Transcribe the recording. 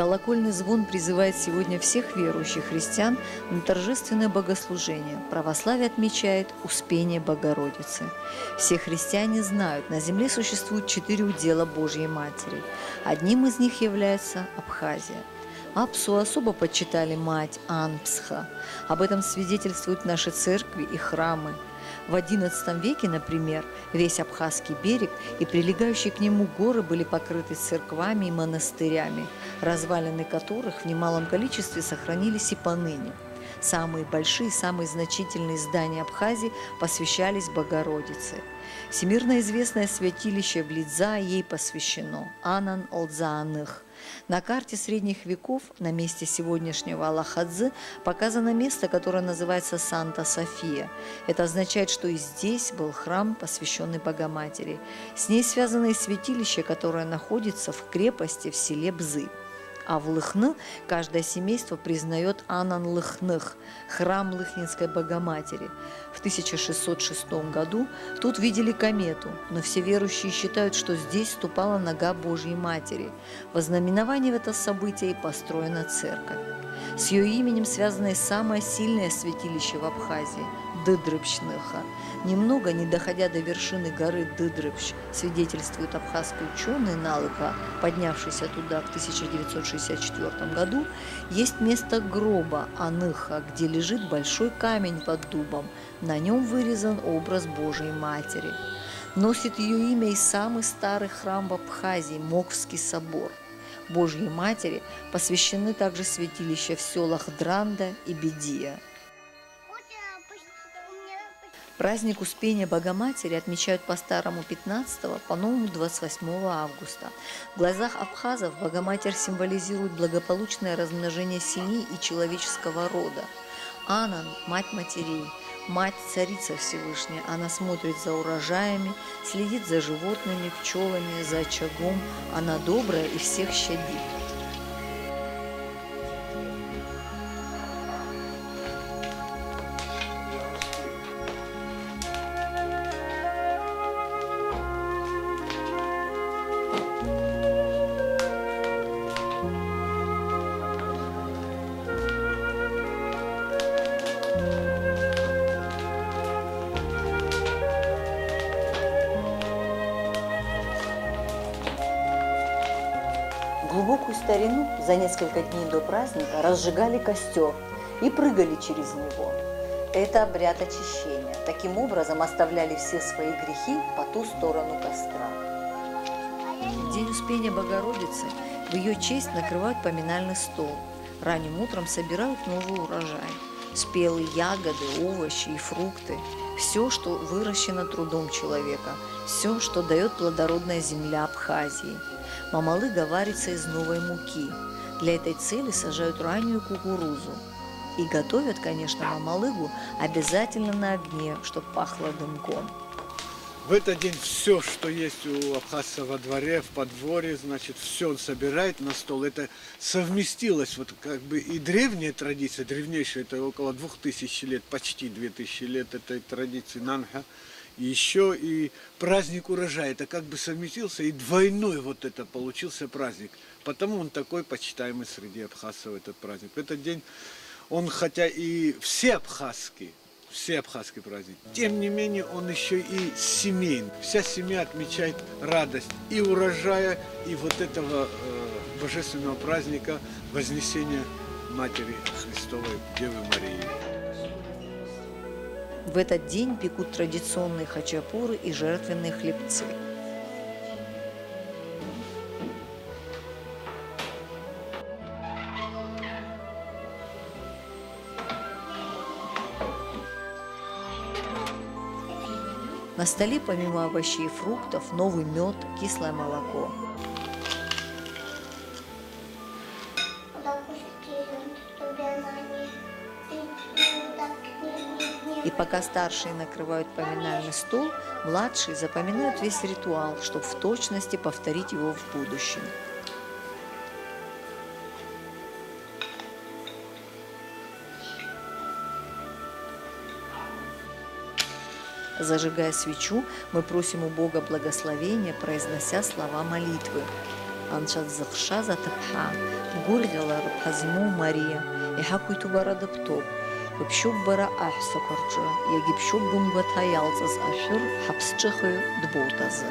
Колокольный звон призывает сегодня всех верующих христиан на торжественное богослужение. Православие отмечает Успение Богородицы. Все христиане знают, на земле существует 4 удела Божьей Матери. Одним из них является Абхазия. Апсу особо почитали мать Анпсха. Об этом свидетельствуют наши церкви и храмы. В XI веке, например, весь Абхазский берег и прилегающие к нему горы были покрыты церквами и монастырями, развалины которых в немалом количестве сохранились и поныне. Самые большие, самые значительные здания Абхазии посвящались Богородице. Всемирно известное святилище Влидза ей посвящено – Анан-Олдзааных. На карте средних веков на месте сегодняшнего Аллахадзы показано место, которое называется Санта-София. Это означает, что и здесь был храм, посвященный Богоматери. С ней связано и святилище, которое находится в крепости в селе Бзы. А в Лыхны каждое семейство признает Анан-Лыхных, храм Лыхнинской Богоматери. В 1606 году тут видели комету, но все верующие считают, что здесь ступала нога Божьей Матери. Во знаменование в это событие и построена церковь. С ее именем связано и самое сильное святилище в Абхазии – Дыдрыбщныха. Немного не доходя до вершины горы Дыдрыбщ, свидетельствуют абхазские ученые Налыка, поднявшиеся туда в 1964 году, есть место гроба Аныха, где лежит большой камень под дубом. На нем вырезан образ Божьей Матери. Носит ее имя и самый старый храм в Абхазии – Моквский собор. Божьей Матери посвящены также святилища в селах Дранда и Бедия. Праздник Успения Богоматери отмечают по-старому 15-го, по-новому 28 августа. В глазах абхазов Богоматерь символизирует благополучное размножение семьи и человеческого рода. Анан – мать матерей, мать царица Всевышняя. Она смотрит за урожаями, следит за животными, пчелами, за очагом. Она добрая и всех щадит. В глубокую старину за несколько дней до праздника разжигали костер и прыгали через него. Это обряд очищения. Таким образом оставляли все свои грехи по ту сторону костра. В день Успения Богородицы в ее честь накрывают поминальный стол. Ранним утром собирают новый урожай. Спелые ягоды, овощи и фрукты. Все, что выращено трудом человека. Все, что дает плодородная земля Абхазии. Мамалыга варится из новой муки. Для этой цели сажают раннюю кукурузу. И готовят, конечно, мамалыгу обязательно на огне, чтобы пахло дымком. В этот день все, что есть у абхазца во дворе, в подворье, значит, все он собирает на стол. Это совместилось вот как бы и древняя традиция, древнейшая, это около 2000 лет, почти 2000 лет этой традиции Нанха. И еще и праздник урожая, это как бы совместился, и двойной вот это получился праздник. Потому он такой почитаемый среди абхазцев, этот праздник. В этот день он, хотя и все абхазский праздник, тем не менее он еще и семейный. Вся семья отмечает радость и урожая, и вот этого божественного праздника Вознесения Матери Христовой Девы Марии. В этот день пекут традиционные хачапуры и жертвенные хлебцы. На столе помимо овощей и фруктов новый мед, кислое молоко. И пока старшие накрывают поминальный стол, младшие запоминают весь ритуал, чтобы в точности повторить его в будущем. Зажигая свечу, мы просим у Бога благословения, произнося слова молитвы. анцәа дзыхшаз аҭыԥҳа, гәырӷьала рыԥҳа змоу Мариа, иҳақәиҭу бара дыԥҭоуп. Быԥшьоуп бара аҳәсақәа рҿы, иагьыбшьоуп бымгәаҭа иалҵыз ашәыр ҳаԥсҿыхаҩ дбоут азы.